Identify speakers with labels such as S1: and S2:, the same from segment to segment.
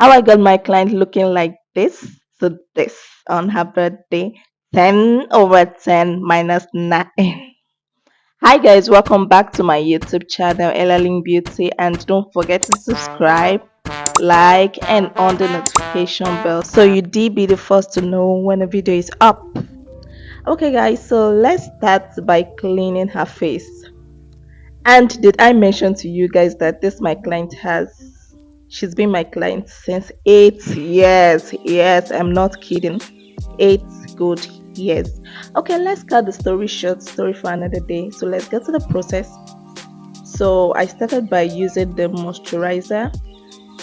S1: How I got my client looking like this. So this on her birthday, 10 over 10 minus 9. Hi guys, welcome back to my YouTube channel, Ellalink Beauty, and don't forget to subscribe, like, and on the notification bell so you did be the first to know when a video is up. Okay guys, so let's start by cleaning her face. And did I mention to you guys that this my client she's been my client since 8 years. Yes, I'm not kidding. 8 good years. Okay, let's cut the story short, story for another day. So let's get to the process. So I started by using the moisturizer.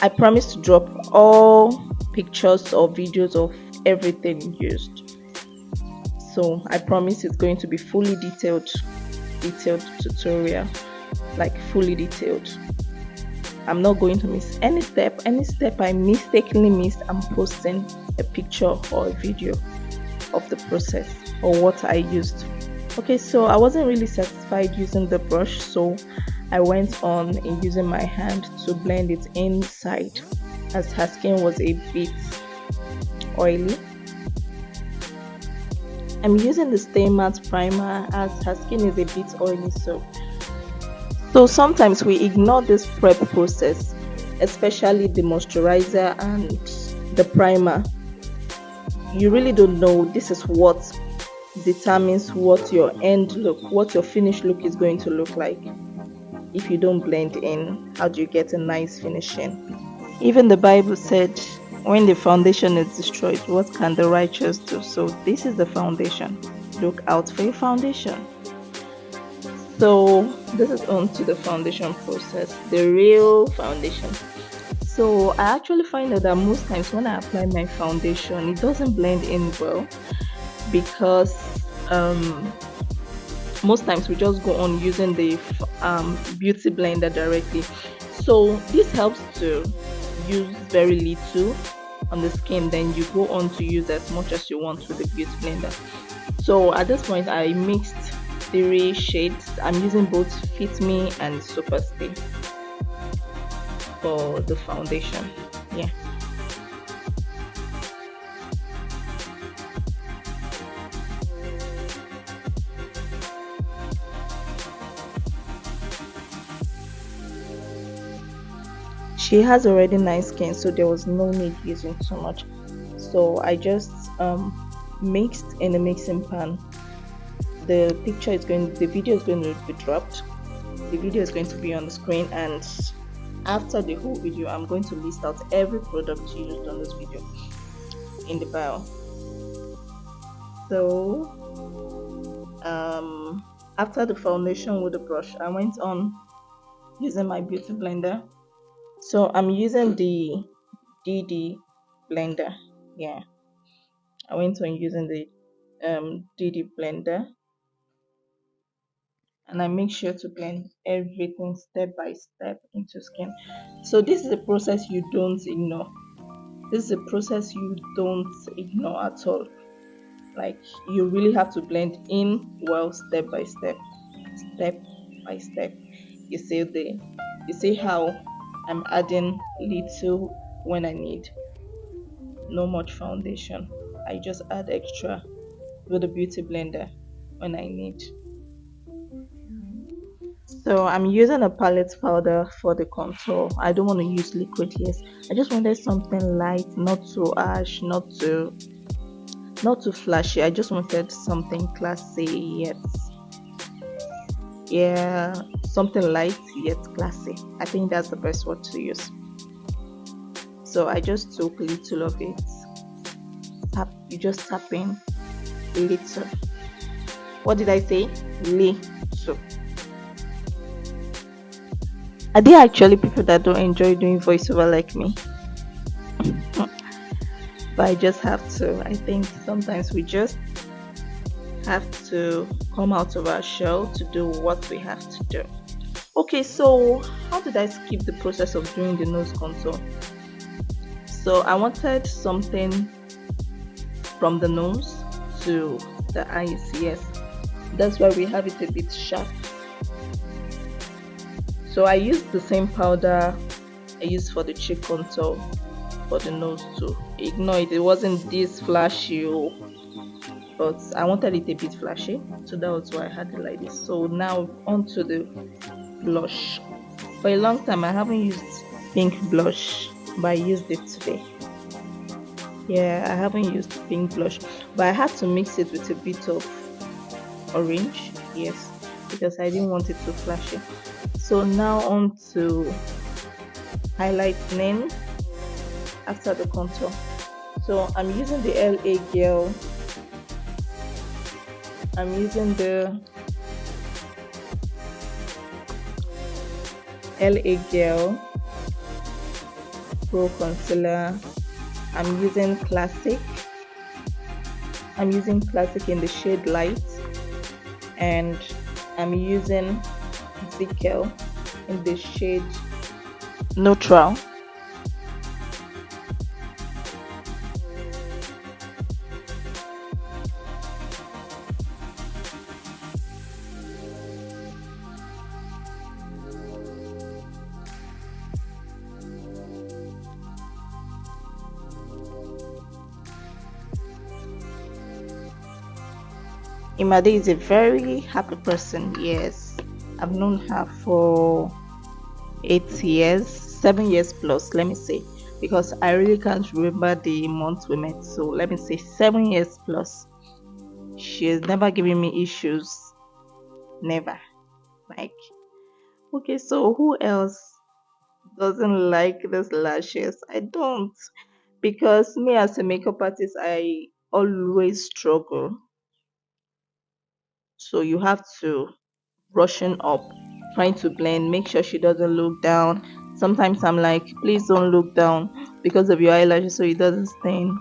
S1: I promised to drop all pictures or videos of everything used. So I promise it's going to be fully detailed tutorial, like fully detailed. I'm not going to miss any step. Any step I mistakenly missed, I'm posting a picture or a video of the process or what I used. Okay, so I wasn't really satisfied using the brush, so I went on in using my hand to blend it inside, as her skin was a bit oily. I'm using the Stay Matte primer as her skin is a bit oily, so sometimes we ignore this prep process, especially the moisturizer and the primer. You really don't know. This is what determines what your end look, what your finished look is going to look like. If you don't blend in, how do you get a nice finishing? Even the Bible said, when the foundation is destroyed, what can the righteous do? So this is the foundation. Look out for your foundation. So this is on to the foundation process, the real foundation. So I actually find out that most times when I apply my foundation, it doesn't blend in well, because most times we just go on using the beauty blender directly. So this helps to use very little on the skin, then you go on to use as much as you want with the beauty blender. So at this point I mixed 3 shades. I'm using both Fit Me and Super Stay for the foundation. Yeah. She has already nice skin, so there was no need using too much. So I just mixed in a mixing pan. The video is going to be dropped. The video is going to be on the screen, and after the whole video I'm going to list out every product used on this video in the bio. So after the foundation with the brush, I went on using my beauty blender. So I'm using the Didi blender. Yeah, I went on using the Didi blender, and I make sure to blend everything step by step into skin. So this is a process you don't ignore. This is a process you don't ignore at all. Like, you really have to blend in well, step by step, step by step. You see how I'm adding little when I need, no much foundation. I just add extra with the beauty blender when I need. So I'm using a palette powder for the contour. I don't want to use liquid, yes. I just wanted something light, not too harsh, not too flashy. I just wanted something classy yet, yeah, something light yet classy. I think that's the best word to use. So I just took little of it. You just tap in little. What did I say? Little. Are there actually people that don't enjoy doing voiceover like me? But I just have to. I think sometimes we just have to come out of our shell to do what we have to do. Okay, so how did I skip the process of doing the nose contour? So I wanted something from the nose to the eyes. Yes, that's why we have it a bit sharp. So I used the same powder I used for the cheek contour for the nose too. Ignore it, it wasn't this flashy, oh, but I wanted it a bit flashy, so that was why I had it like this. So now onto the blush. For a long time I haven't used pink blush, but I used it today. Yeah, I haven't used pink blush, but I had to mix it with a bit of orange, yes, because I didn't want it too flashy. So now on to highlighting after the contour. So I'm using the LA Girl. I'm using the LA Girl Pro Concealer. I'm using Classic. I'm using Classic in the shade Light, and I'm using Zikel in the shade Neutral. Imade is a very happy person. Yes, I've known her for 8 years, 7 years plus, let me say, because I really can't remember the month we met. So let me say 7 years plus. She has never given me issues. Never. Like, okay, so who else doesn't like these lashes? I don't. Because me as a makeup artist, I always struggle. So you have to brushing up, trying to blend, make sure she doesn't look down. Sometimes I'm like, please don't look down because of your eyelashes so it doesn't stain.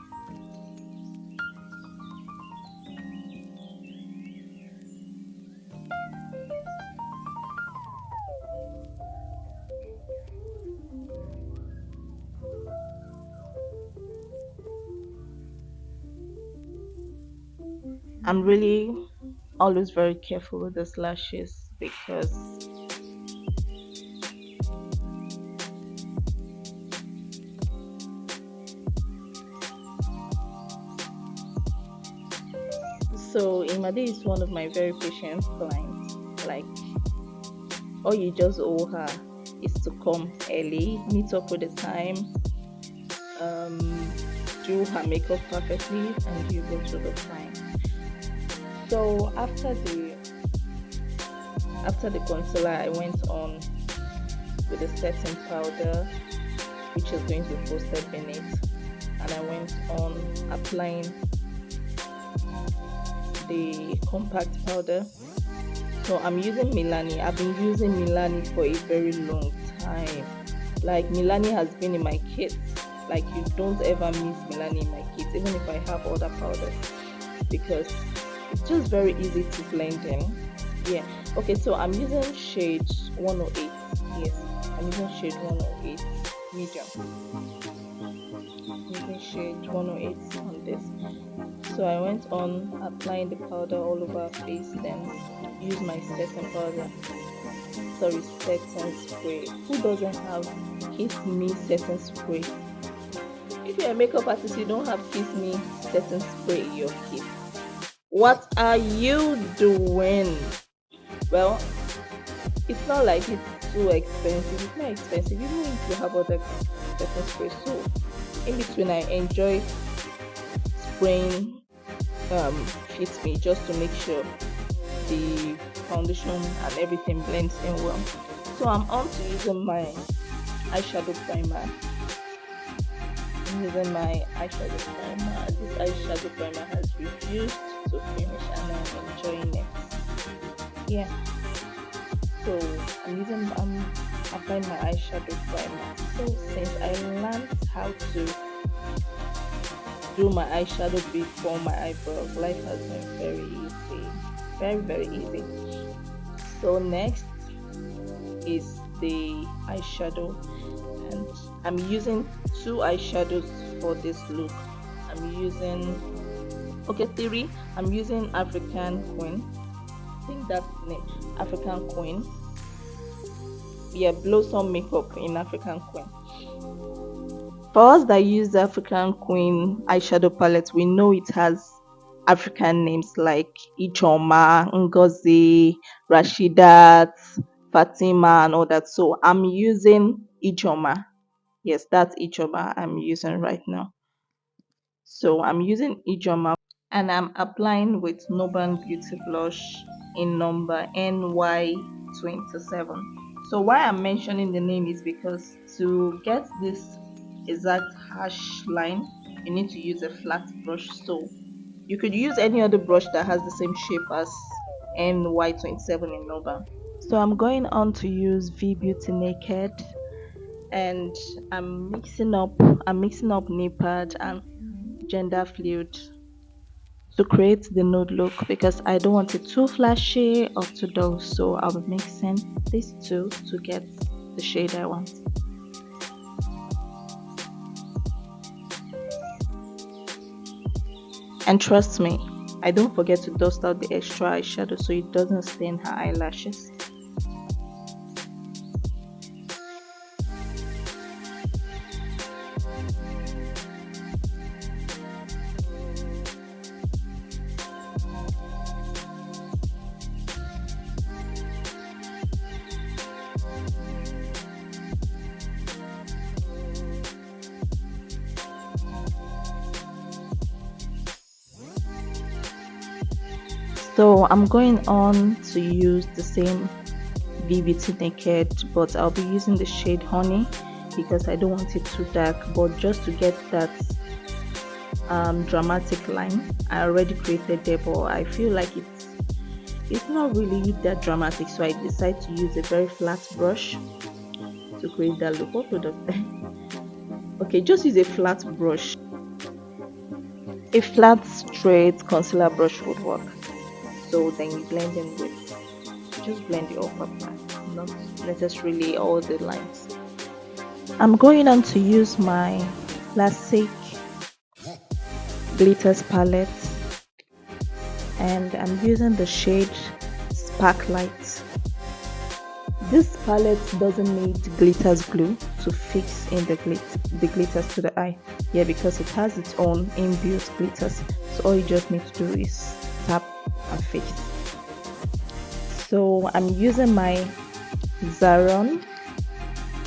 S1: I'm really always very careful with these lashes because so Imade is one of my very patient clients. Like, all you just owe her is to come early, meet up with the time, um, do her makeup perfectly, and you go to the time. So after the concealer, I went on with the setting powder, which is going to full step in it, and I went on applying the compact powder. So I'm using Milani. I've been using Milani for a very long time. Like, Milani has been in my kit. Like, you don't ever miss Milani in my kit, even if I have other powders, because it's just very easy to blend in. Yeah. Okay, so I'm using shade 108. Yes, I'm using shade 108 medium. I'm using shade 108 on this. So I went on applying the powder all over her face, then use my setting powder. Sorry, setting spray. Who doesn't have Kiss Me setting spray? If you're a makeup artist, you don't have Kiss Me setting spray in your kit. What are you doing? Well, it's not like it's too expensive. It's not expensive, even if you have other setting spray. So in between, I enjoy spraying fits me, just to make sure the foundation and everything blends in well. So I'm on to using my eyeshadow primer. I'm using my eyeshadow primer. This eyeshadow primer has refused to finish and I'm enjoying it. Yeah. So I'm applying my eyeshadow primer. So since I learned how to do my eyeshadow before my eyebrows, life has been very easy, very very easy. So next is the eyeshadow, and I'm using two eyeshadows for this look. I'm using three. I'm using African Queen. I think that's the name, African Queen. Yeah, Blossom Makeup in African Queen. For us that use the African Queen eyeshadow palette, we know it has African names like Ichoma, Ngozi, Rashidat, Fatima, and all that. So I'm using Ichoma. Yes, that's Ichoma I'm using right now. So I'm using Ichoma and I'm applying with Nubian Beauty Blush in number NY27. So why I'm mentioning the name is because to get this exact harsh line, you need to use a flat brush. So you could use any other brush that has the same shape as NY27 in Nubian. So I'm going on to use V Beauty Naked, and I'm mixing up knee pad and gender fluid to create the nude look because I don't want it too flashy or too dull, so I'll be mixing these two to get the shade I want. And trust me, I don't forget to dust out the extra eyeshadow so it doesn't stain her eyelashes. So I'm going on to use the same V Beauty Naked, but I'll be using the shade Honey because I don't want it too dark, but just to get that dramatic line I already created there, but I feel like it's not really that dramatic, so I decided to use a very flat brush to create that look. What would have okay, just use a flat brush. A flat straight concealer brush would work. So then you blend in with, just blend the upper part, not necessarily all the lines. I'm going on to use my classic glitters palette, and I'm using the shade Sparklight. This palette doesn't need glitters glue to fix in the glitters to the eye. Yeah, because it has its own inbuilt glitters. So all you just need to do is tap and fix. So I'm using my Zaron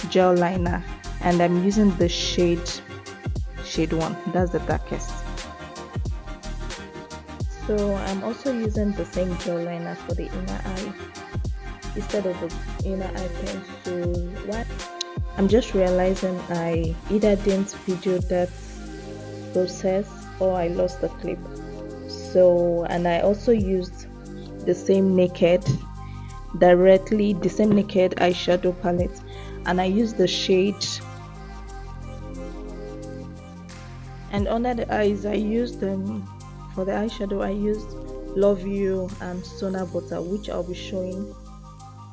S1: gel liner, and I'm using the shade 1. That's the darkest. So I'm also using the same gel liner for the inner eye instead of the inner eye pencil. What? I'm just realizing I either didn't video that process or I lost the clip. So, and I also used the same naked eyeshadow palette, and I used the shade, and under the eyes I used for the eyeshadow I used Love You and Stoner Butter, which I'll be showing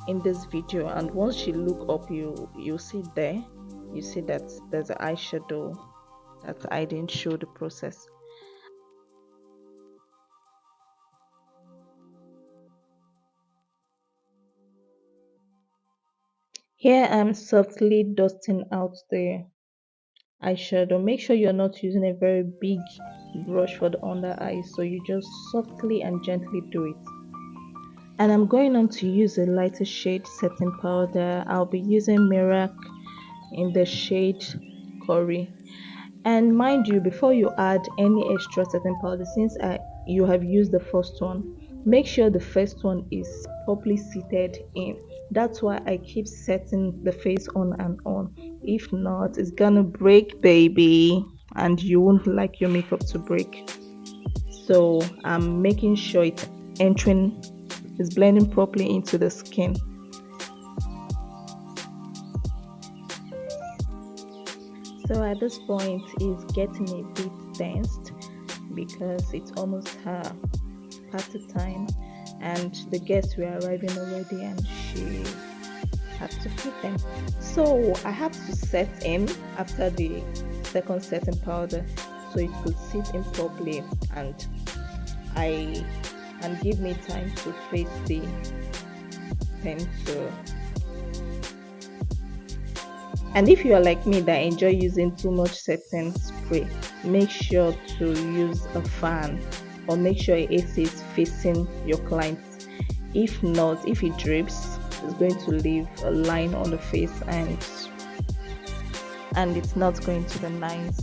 S1: in this video. And once you look up, you see there, you see that there's an eyeshadow that I didn't show the process. Here I'm softly dusting out the eyeshadow. Make sure you're not using a very big brush for the under eye, so you just softly and gently do it. And I'm going on to use a lighter shade setting powder. I'll be using Merak in the shade Curry. And mind you, before you add any extra setting powder, since you have used the first one, make sure the first one is properly seated in. That's why I keep setting the face on and on. If not, it's gonna break, baby, and you won't like your makeup to break. So I'm making sure it's blending properly into the skin. So at this point it's getting a bit tensed because it's almost her party time and the guests were arriving already and she had to feed them. So I have to set in after the second setting powder so it could sit in properly and give me time to face the pencil. And if you are like me that enjoy using too much setting spray, make sure to use a fan, or make sure your AC is facing your client. If not, if it drips, it's going to leave a line on the face, and it's not going to be nice.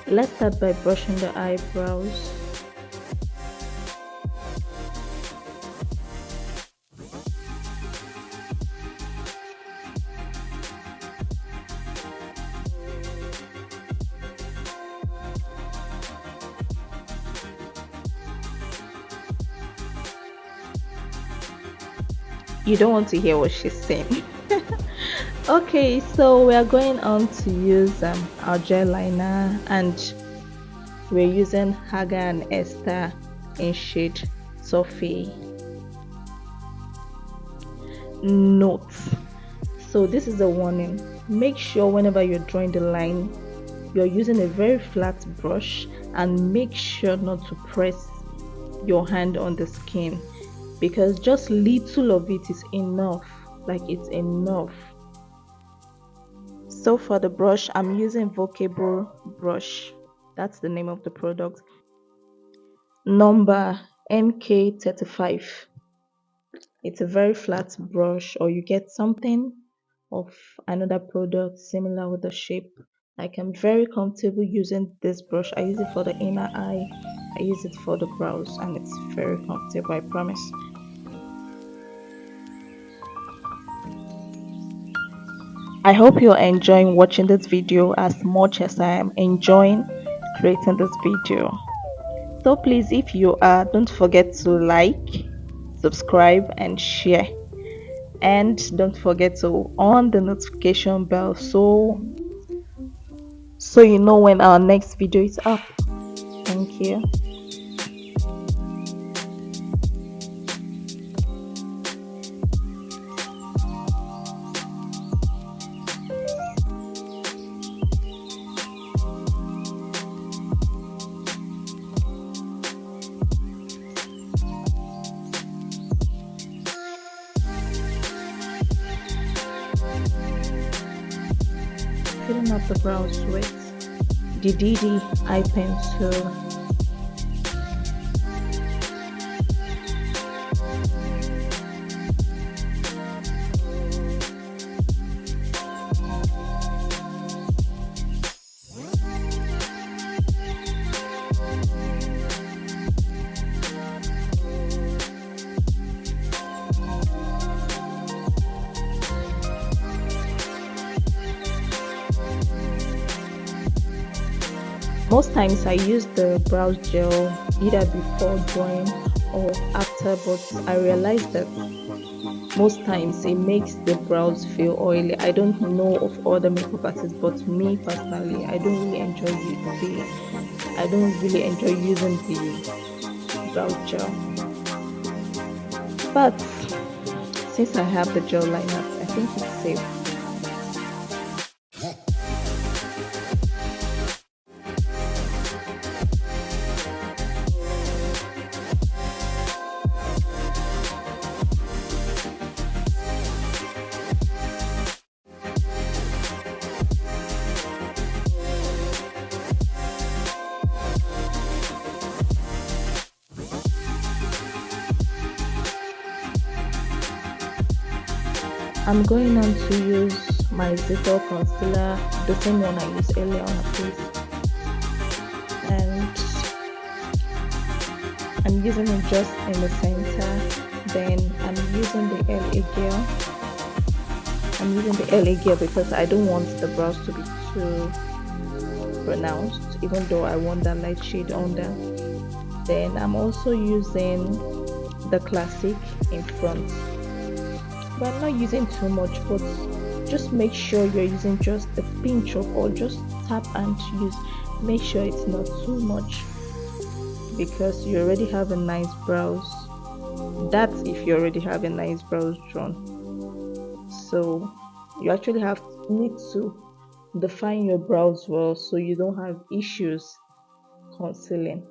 S1: Let's start by brushing the eyebrows. You don't want to hear what she's saying. Okay, so we are going on to use our gel liner, and we're using Hegai and Esther in shade Toffee. Note: so this is a warning. Make sure whenever you're drawing the line, you're using a very flat brush, and make sure not to press your hand on the skin, because just little of it is enough. Like, it's enough. So for the brush, I'm using Voccable brush. That's the name of the product. Number MK35. It's a very flat brush, or you get something of another product similar with the shape. Like, I'm very comfortable using this brush. I use it for the inner eye, I use it for the brows, and it's very comfortable, I promise. I hope you're enjoying watching this video as much as I am enjoying creating this video. So please, if you are, don't forget to like, subscribe, and share. And don't forget to on the notification bell so you know when our next video is up. Thank you. Filling up the brows with the Didi eye pencil. Most times I use the brows gel either before drawing or after, but I realized that most times it makes the brows feel oily. I don't know of other makeup artists, but me personally, I don't really enjoy using the brow gel. But since I have the gel liner, I think it's safe. I'm going on to use my Zikel concealer, the same one I used earlier on my face, and I'm using it just in the center. Then I'm using the LA Gel. I'm using the LA Gel because I don't want the brows to be too pronounced, even though I want that light shade under. Then I'm also using the classic in front, but I'm not using too much. But just make sure you're using just a pinch of, or just tap and use. Make sure it's not too much, because you already have a nice brows. That's if you already have a nice brows drawn. So you actually need to define your brows well so you don't have issues concealing.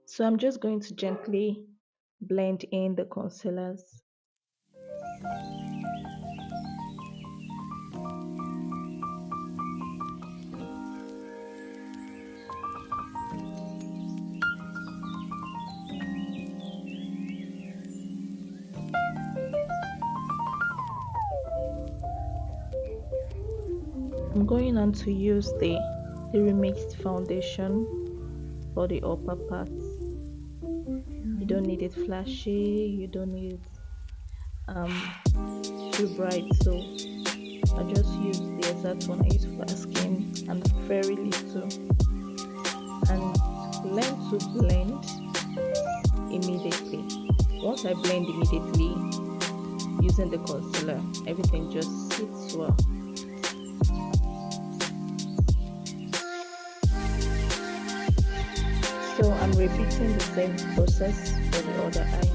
S1: So I'm just going to gently blend in the concealers. I'm going on to use the remixed foundation for the upper part. You don't need it flashy, you don't need it too bright, so I just use the exact one I use for skin, and very little, and learn to blend immediately. Once I blend immediately using the concealer, everything just sits well. So I'm repeating the same process for the other eye.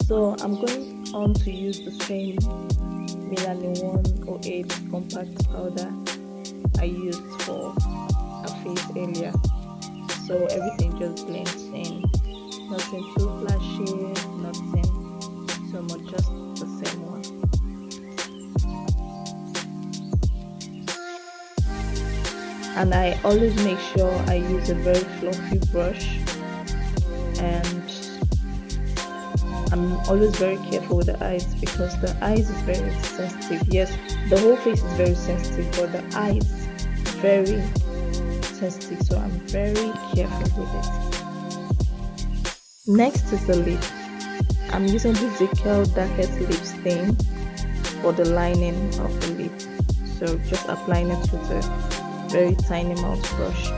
S1: So I'm going on to use the same Milani 108 compact powder I used for a face earlier. So everything just blends in. Nothing too flashy, nothing so much, just the same one. and I always make sure I use a very fluffy brush, and I'm always very careful with the eyes because the eyes is very sensitive. Yes, the whole face is very sensitive, but the eyes very sensitive, so I'm very careful with it. Next is the lip. I'm using the Zikel darkest lip stain for the lining of the lip, so just applying it with a very tiny mouth brush.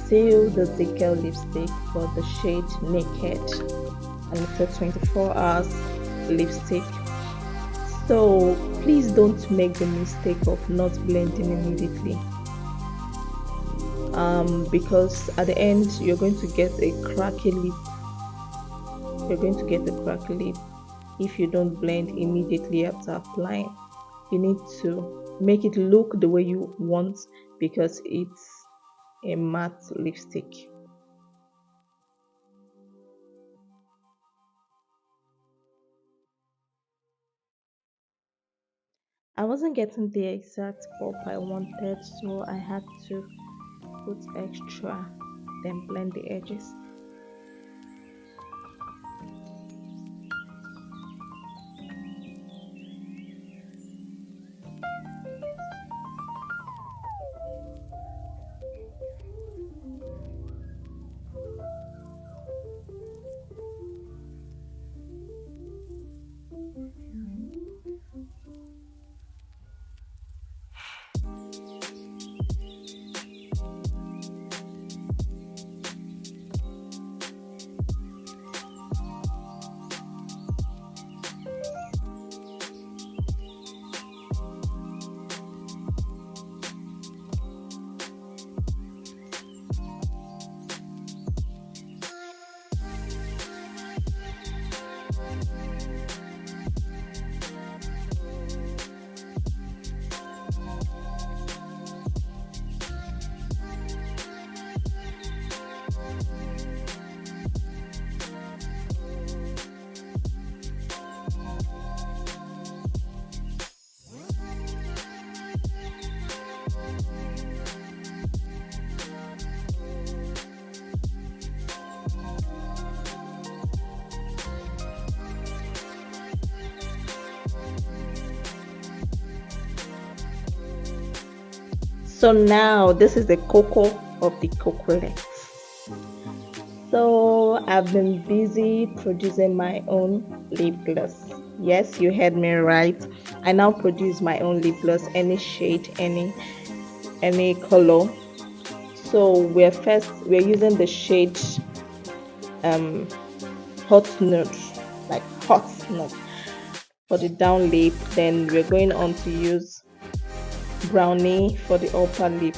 S1: Still the Zikel lipstick for the shade Naked, and it's a 24 hours lipstick. So please don't make the mistake of not blending immediately, because at the end you're going to get a cracky lip. You're going to get a cracky lip if you don't blend immediately after applying. You need to make it look the way you want because it's a matte lipstick. I wasn't getting the exact pop I wanted, so I had to put extra, then blend the edges. So now this is the cocoa of the coconuts. So I've been busy producing my own lip gloss. Yes, you heard me right. I now produce my own lip gloss, any shade, any color. So we're using the shade hot nude, like hot nude for the down lip. Then we're going on to use Brownie for the upper lip.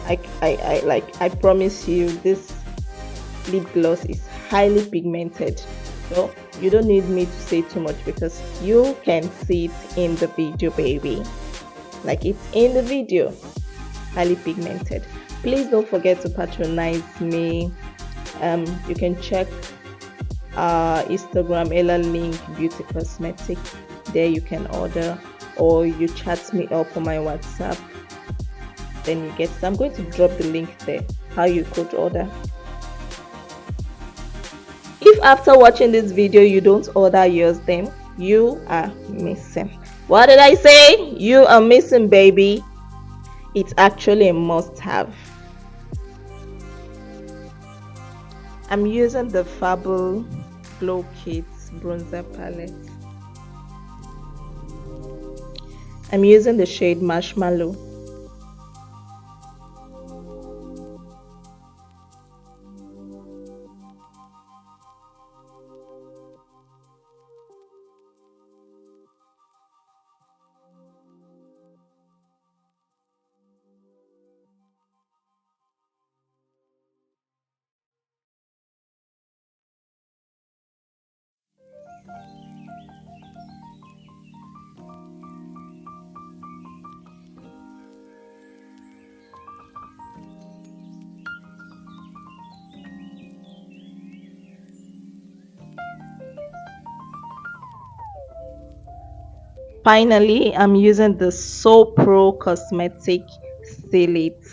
S1: I promise you, this lip gloss is highly pigmented, so you don't need me to say too much because you can see it in the video, baby. Like, it's in the video. Highly pigmented. Please don't forget to patronize me. You can check Instagram, ELLALINKBEAUTY Cosmetic. There you can order, or you chat me up on my WhatsApp, then you get it. I'm going to drop the link there how you could order. If after watching this video you don't order yours, then you are missing. What did I say? You are missing, baby. It's actually a must-have. I'm using the Fabble Glow Kit bronzer palette. I'm using the shade Marshmallow. Finally, I'm using the Sooo Pro Cosmetic Seal It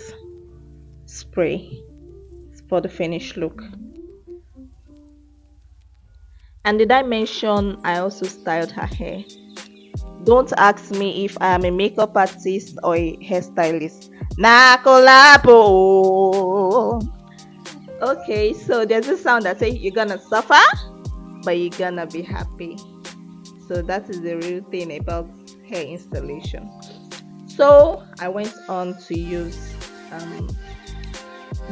S1: spray for the finished look. And did I mention I also styled her hair? Don't ask me if I am a makeup artist or a hairstylist. Nakolapo. Okay, so there's a sound that says you're gonna suffer, but you're gonna be happy. So that is the real thing about hair installation. So I went on to use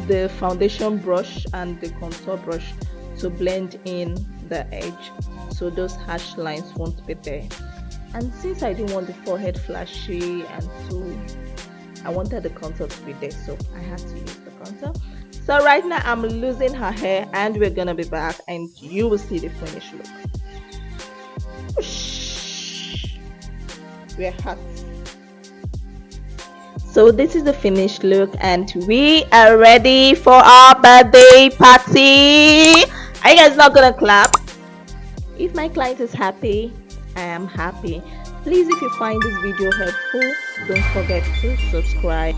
S1: the foundation brush and the contour brush to blend in the edge so those harsh lines won't be there. And since I didn't want the forehead flashy, and so I wanted the contour to be there, so I had to use the contour. So right now I'm losing her hair, and we're gonna be back and you will see the finished look. We're hot. So this is the finished look, and we are ready for our birthday party. Are you guys not gonna clap? If my client is happy, I am happy. Please, if you find this video helpful, don't forget to subscribe.